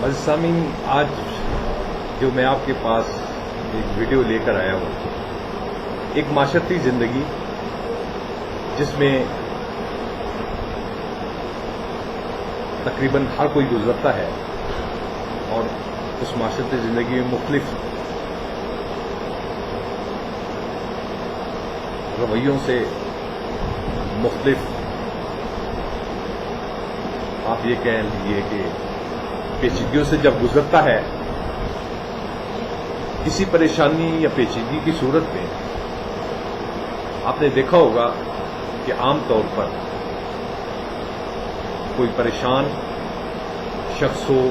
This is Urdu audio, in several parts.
عزیز سامعین، آج جو میں آپ کے پاس ایک ویڈیو لے کر آیا ہوں، ایک معاشرتی زندگی جس میں تقریباً ہر کوئی گزرتا ہے اور اس معاشرتی زندگی میں مختلف رویوں سے مختلف آپ یہ کہہ لیجیے کہ پیچیدگیوں سے جب گزرتا ہے، کسی پریشانی یا پیچیدگی کی صورت میں آپ نے دیکھا ہوگا کہ عام طور پر کوئی پریشان شخص ہو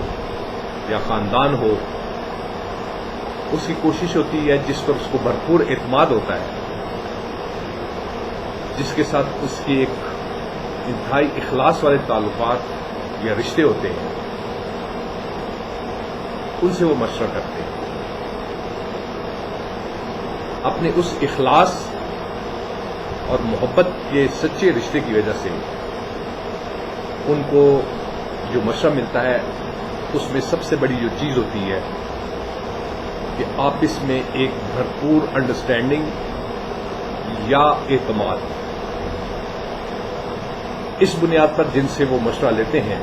یا خاندان ہو، اس کی کوشش ہوتی ہے جس پر اس کو بھرپور اعتماد ہوتا ہے، جس کے ساتھ اس کی ایک انتہائی اخلاص والے تعلقات یا رشتے ہوتے ہیں، ان سے وہ مشورہ کرتے ہیں۔ اپنے اس اخلاص اور محبت کے سچے رشتے کی وجہ سے ان کو جو مشورہ ملتا ہے، اس میں سب سے بڑی جو چیز ہوتی ہے کہ آپس میں ایک بھرپور انڈرسٹینڈنگ یا اعتماد، اس بنیاد پر جن سے وہ مشورہ لیتے ہیں،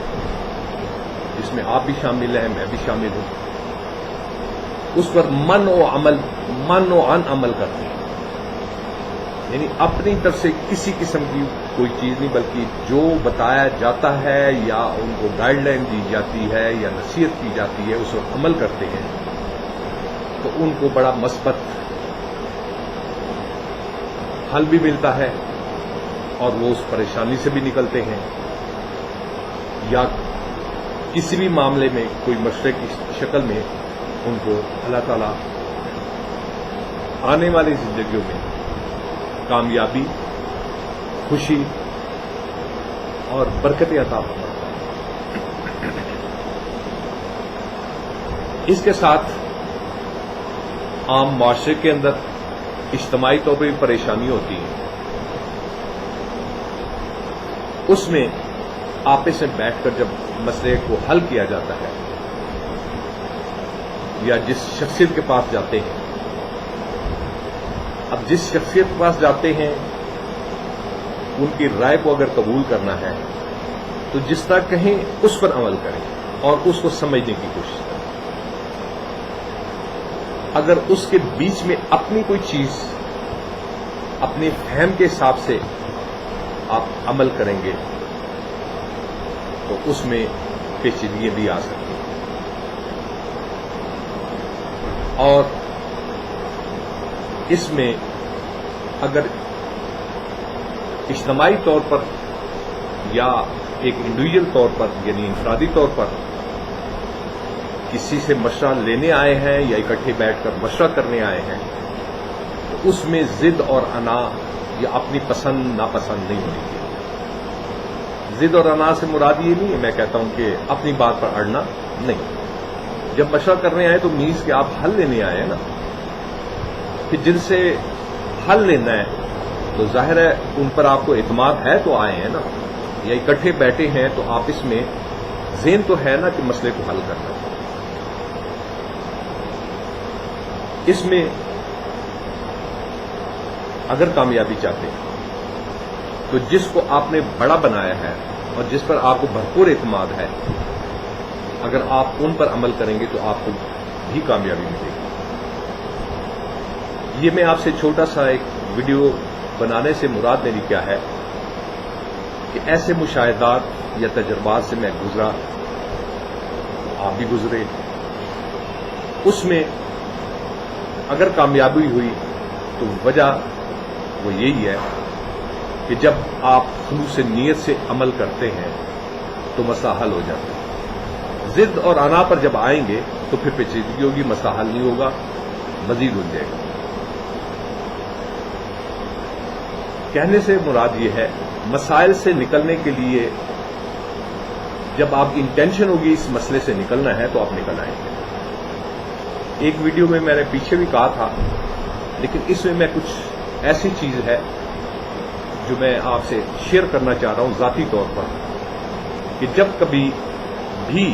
جس میں آپ بھی شامل ہیں، میں بھی شامل ہوں، اس پر من و عن عمل کرتے ہیں۔ یعنی اپنی طرف سے کسی قسم کی کوئی چیز نہیں، بلکہ جو بتایا جاتا ہے یا ان کو گائیڈ لائن دی جاتی ہے یا نصیحت کی جاتی ہے، اس پر عمل کرتے ہیں، تو ان کو بڑا مثبت حل بھی ملتا ہے اور وہ اس پریشانی سے بھی نکلتے ہیں، یا کسی بھی معاملے میں کوئی مشورے کی شکل میں ان کو اللہ تعالیٰ آنے والی زندگیوں میں کامیابی، خوشی اور برکت عطا فرماتا ہے۔ اس کے ساتھ عام معاشرے کے اندر اجتماعی طور پر بھی پریشانی ہوتی ہے، اس میں آپس میں بیٹھ کر جب مسئلے کو حل کیا جاتا ہے یا جس شخصیت کے پاس جاتے ہیں، اب جس شخصیت کے پاس جاتے ہیں ان کی رائے کو اگر قبول کرنا ہے تو جس طرح کہیں اس پر عمل کریں اور اس کو سمجھنے کی کوشش کریں۔ اگر اس کے بیچ میں اپنی کوئی چیز اپنے فہم کے حساب سے آپ عمل کریں گے تو اس میں پیچیدگیاں بھی آ سکتی ہیں، اور اس میں اگر اجتماعی طور پر یا ایک انڈیویجول طور پر یعنی انفرادی طور پر کسی سے مشورہ لینے آئے ہیں یا اکٹھے بیٹھ کر مشورہ کرنے آئے ہیں، تو اس میں ضد اور انا یا اپنی پسند ناپسند نہیں ہونی چاہیے۔ ضد اور انا سے مراد یہ نہیں ہے، میں کہتا ہوں کہ اپنی بات پر اڑنا نہیں۔ جب مشورہ کرنے آئے تو مینس کہ آپ حل لینے آئے ہیں نا، کہ جن سے حل لینا ہے تو ظاہر ہے ان پر آپ کو اعتماد ہے تو آئے ہیں نا، یا اکٹھے بیٹھے ہیں تو آپس میں ذہن تو ہے نا کہ مسئلے کو حل کرنا ہے۔ اس میں اگر کامیابی چاہتے ہیں تو جس کو آپ نے بڑا بنایا ہے اور جس پر آپ کو بھرپور اعتماد ہے، اگر آپ ان پر عمل کریں گے تو آپ کو بھی کامیابی ملے گی۔ یہ میں آپ سے چھوٹا سا ایک ویڈیو بنانے سے مراد میری کیا ہے کہ ایسے مشاہدات یا تجربات سے میں گزرا، آپ بھی گزرے، اس میں اگر کامیابی ہوئی تو وجہ وہ یہی ہے کہ جب آپ خلوص نیت سے عمل کرتے ہیں تو مسئلہ حل ہو جاتا ہے۔ ضد اور انا پر جب آئیں گے تو پھر پیچیدگی ہوگی، مسئلہ حل نہیں ہوگا، مزید ہو جائے گا۔ کہنے سے مراد یہ ہے، مسائل سے نکلنے کے لیے جب آپ کی انٹینشن ہوگی اس مسئلے سے نکلنا ہے تو آپ نکل آئیں گے۔ ایک ویڈیو میں نے پیچھے بھی کہا تھا، لیکن اس میں کچھ ایسی چیز ہے جو میں آپ سے شیئر کرنا چاہ رہا ہوں ذاتی طور پر، کہ جب کبھی بھی